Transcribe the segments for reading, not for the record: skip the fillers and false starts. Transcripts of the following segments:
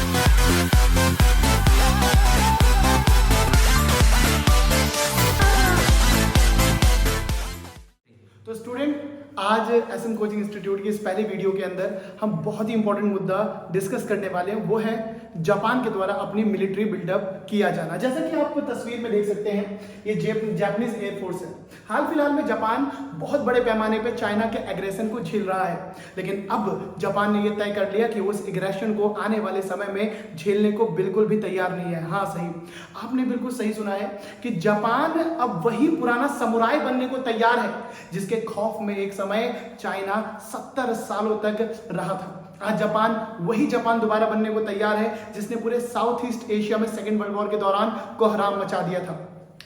तो स्टूडेंट, आज SM coaching institute की इस पहले वीडियो के अंदर हम बहुत ही इंपॉर्टेंट मुद्दा डिस्कस करने वाले हैं। वो है जापान के द्वारा अपनी मिलिट्री बिल्डअप किया जाना। जैसा कि आप तस्वीर में देख सकते हैं, ये जापानीज एयरफोर्स है। हाल फिलहाल में जापान बहुत बड़े पैमाने पे चाइना के एग्रेशन को झेल रहा है, लेकिन अब जापान ने यह तय कर लिया कि उस एग्रेशन को आने वाले समय में झेलने को बिल्कुल भी तैयार नहीं है। हाँ, सही, आपने बिल्कुल सही सुना है कि जापान अब वही पुराना समुराई बनने को तैयार है जिसके खौफ में एक समय चाइना 70 सालों तक रहा था। आज जापान वही जापान दोबारा बनने को तैयार है जिसने पूरे साउथ ईस्ट एशिया में सेकेंड वर्ल्ड वॉर के दौरान कोहराम मचा दिया था।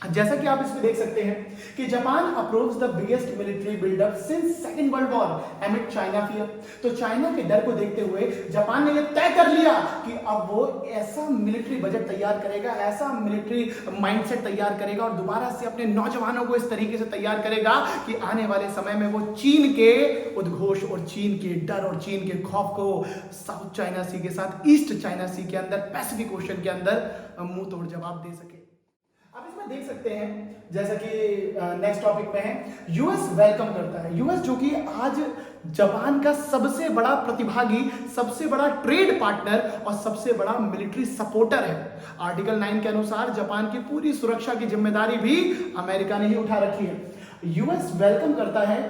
जैसा कि आप इसमें देख सकते हैं कि Japan approves the biggest military buildup since second world war amid China fear. तो चाइना के डर को देखते हुए जापान ने यह तय कर लिया कि अब वो ऐसा मिलिट्री बजट तैयार करेगा, ऐसा मिलिट्री माइंडसेट तैयार करेगा और दोबारा से अपने नौजवानों को इस तरीके से तैयार करेगा कि आने वाले समय में वो चीन के उद्घोष और चीन के डर और चीन के खौफ को साउथ चाइना सी के साथ ईस्ट चाइना सी के अंदर, पैसिफिक ओशन के अंदर मुंह तोड़ जवाब दे सके। आप इसमें देख सकते हैं, जैसा कि नेक्स्ट टॉपिक में है, यूएस वेलकम करता है। यूएस जो कि आज जापान का सबसे बड़ा प्रतिभागी, सबसे बड़ा ट्रेड पार्टनर और सबसे बड़ा मिलिट्री सपोर्टर है। आर्टिकल 9 के अनुसार जापान की पूरी सुरक्षा की जिम्मेदारी भी अमेरिका ने ही उठा रखी है। यूएस वेलकम करता है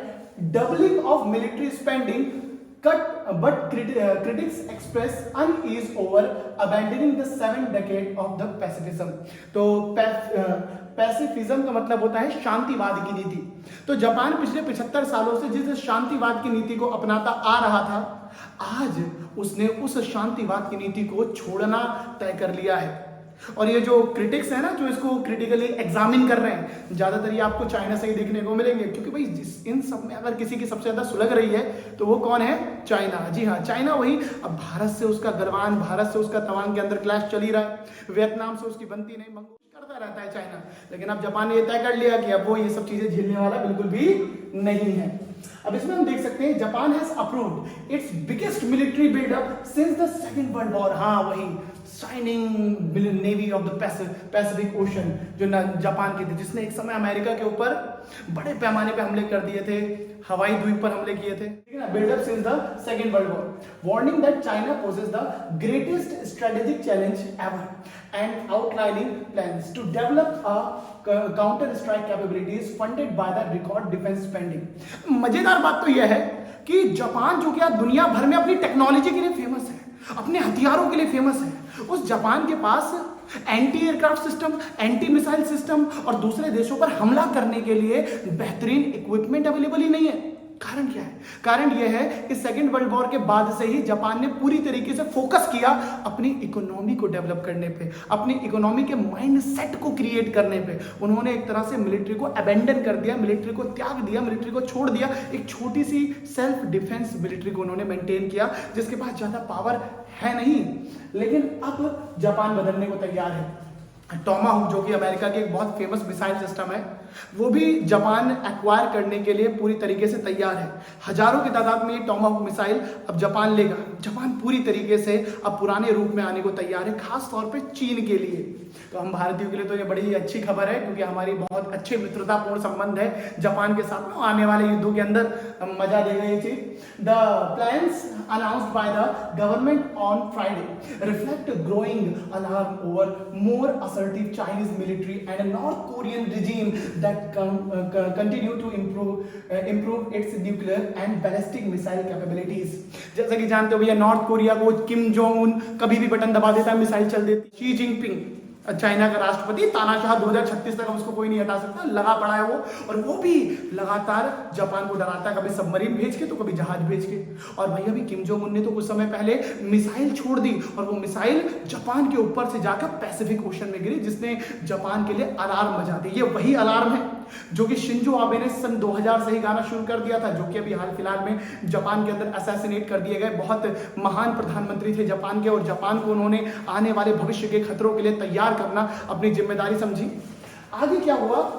doubling of military spending but critics express unease over abandoning the 7 decade of the pacifism। तो पैसिफिज्म का मतलब होता है शांतिवाद की नीति। तो जापान पिछले 75 सालों से जिस शांतिवाद की नीति को अपनाता आ रहा था, आज उसने उस शांतिवाद की नीति को छोड़ना तय कर लिया है। और ये जो क्रिटिक्स है ना, जो इसको क्रिटिकली एग्जामिन कर रहे हैं, ज्यादातर ये आपको चाइना से ही देखने को मिलेंगे, क्योंकि भाई इन सब में अगर किसी की सबसे ज्यादा सुलग रही है तो वो कौन है? चाइना। जी हाँ, चाइना वही। अब भारत से उसका गलवान, भारत से उसका तवांग के अंदर क्लैश चल ही रहा है, वियतनाम से उसकी बनती नहीं, मंगोल करता रहता है चाइना। लेकिन अब जापान ने यह तय कर लिया कि अब वो ये सब चीजें झेलने वाला बिल्कुल भी नहीं है। अब इसमें हम देख सकते हैं, Japan has approved its biggest military buildup since the second world war. हाँ, वही shining navy of the Pacific Ocean जो जापान की थी, जिसने एक समय अमेरिका के ऊपर बड़े पैमाने पे हमले कर दिए थे, हवाई द्वीप पर हमले किए थे। Buildup since the second world war, warning that China poses the greatest strategic challenge ever and outlining plans to develop a counter strike capabilities funded by the record defence spending. मजेदार बात तो यह है कि जापान जो कि आज दुनिया भर में अपनी टेक्नोलॉजी के लिए फेमस है, अपने हथियारों के लिए फेमस है, उस जापान के पास anti aircraft system, anti missile system और दूसरे देशों पर हमला करने के लिए बेहतरीन इक्विपमेंट अवेलेबल ही नहीं है। कारण क्या है? कारण यह है कि सेकेंड वर्ल्ड वॉर के बाद से ही जापान ने पूरी तरीके से फोकस किया अपनी इकोनॉमी को डेवलप करने पे, अपनी इकोनॉमी के माइंडसेट को क्रिएट करने पे। उन्होंने एक तरह से मिलिट्री को अबेंडन कर दिया, मिलिट्री को त्याग दिया, मिलिट्री को छोड़ दिया। एक छोटी सी सेल्फ डिफेंस मिलिट्री को उन्होंने मेंटेन किया, जिसके पास ज्यादा पावर है नहीं। लेकिन अब जापान बदलने को तैयार है। टॉमाहुक जो कि अमेरिका की एक बहुत फेमस मिसाइल सिस्टम है, वो भी जापान एक्वायर करने के लिए पूरी तरीके से तैयार है। हजारों की तादाद में ये टॉमाहुक मिसाइल अब जापान लेगा। जापान पूरी तरीके से अब पुराने रूप में आने को तैयार है, खास तौर पे चीन के लिए। तो हम भारतीयों के लिए तो ये बड़ी ही अच्छी खबर है, क्योंकि हमारी बहुत अच्छे मित्रतापूर्ण संबंध है जापान के साथ में। आने वाले युद्धों के अंदर मजा देगा ये चीज। The plans announced by the government on Friday reflect growing alarm over more assertive Chinese military and a North Korean regime that continue to improve its nuclear and ballistic missile capabilities। जैसा कि जानते हो भैया, north Korea को Kim Jong Un कभी भी button दबा देता है, मिसाइल चल देती। शी जिनपिंग चाइना का राष्ट्रपति, तानाशाह 2036 तक उसको कोई नहीं हटा सकता, लगा पड़ा है वो। और वो भी लगातार जापान को डराता है, कभी सबमरीन भेज के तो कभी जहाज भेज के। और भैया भी किम जोंग उन ने तो कुछ समय पहले मिसाइल छोड़ दी, और वो मिसाइल जापान के ऊपर से जाकर पैसिफिक ओशन में गिरी, जिसने जापान के लिए अलार्म बजा दी। ये वही अलार्म है जो कि शिंजो आबे ने सन 2000 से ही गाना शुरू कर दिया था, जो कि अभी हाल फिलहाल में जापान के अंदर असैसिनेट कर दिए गए बहुत महान प्रधानमंत्री थे जापान के। और जापान को उन्होंने आने वाले भविष्य के खतरों के लिए तैयार करना अपनी जिम्मेदारी समझी। आगे क्या हुआ?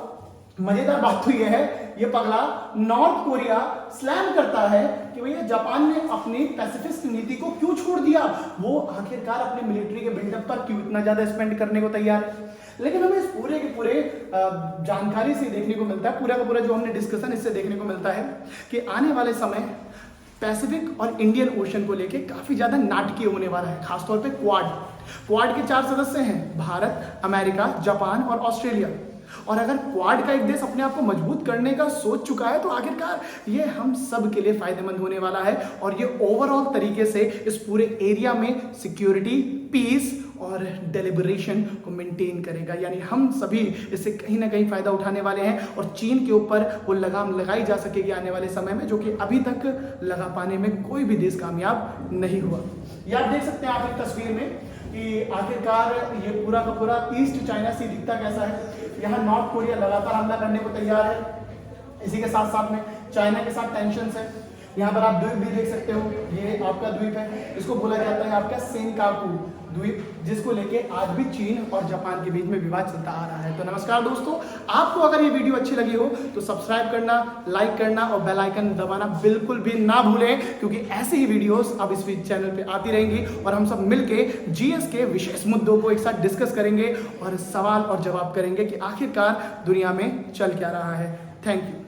मजेदार बात तो यह है, ये पगला नॉर्थ कोरिया स्लैम करता है कि भैया जापान ने अपनी पैसिफिस्ट नीति को क्यों छोड़ दिया, वो आखिरकार अपने मिलिट्री के बिल्डअप पर क्यों इतना ज्यादा स्पेंड करने को तैयार है। लेकिन हमें इस पूरे के पूरे जानकारी से देखने को मिलता है, पूरा का पूरा जो हमने डिस्कशन इससे देखने को मिलता है कि आने वाले समय पैसिफिक और इंडियन ओशन को लेके काफी ज्यादा नाटकीय होने वाला है। खासतौर पे क्वाड के 4 सदस्य हैं, भारत, अमेरिका, जापान और ऑस्ट्रेलिया। और अगर क्वाड का एक देश अपने आप को मजबूत करने का सोच चुका है तो आखिरकार ये हम सब के लिए फायदेमंद होने वाला है और ये ओवरऑल तरीके से इस पूरे एरिया में सिक्योरिटी, पीस और डेलिबरेशन को मेंटेन करेगा। यानी हम सभी इससे कहीं ना कहीं फायदा उठाने वाले हैं और चीन के ऊपर वो लगाम लगाई जा सकेगी आने वाले समय में, जो कि अभी तक लगा पाने में कोई भी देश कामयाब नहीं हुआ। ये आप देख सकते हैं आप एक तस्वीर में कि आखिरकार ये पूरा का पूरा ईस्ट चाइना सी दिखता कैसा है। यहाँ नॉर्थ कोरिया लगातार हमला करने को तैयार है, इसी के साथ साथ में चाइना के साथ टेंशन है। यहाँ पर आप द्वीप भी देख सकते हो, ये आपका द्वीप है, इसको बोला जाता है आपका सेनकाकू द्वीप, जिसको लेके आज भी चीन और जापान के बीच में विवाद चलता आ रहा है। तो नमस्कार दोस्तों, आपको अगर ये वीडियो अच्छी लगी हो तो सब्सक्राइब करना, लाइक करना और बेल आइकन दबाना बिल्कुल भी ना भूलें, क्योंकि ऐसे ही वीडियोस अब इस चैनल पे आती रहेंगी और हम सब मिलके जीएस के विशेष मुद्दों को एक साथ डिस्कस करेंगे और सवाल और जवाब करेंगे कि आखिरकार दुनिया में चल क्या रहा है। Thank you.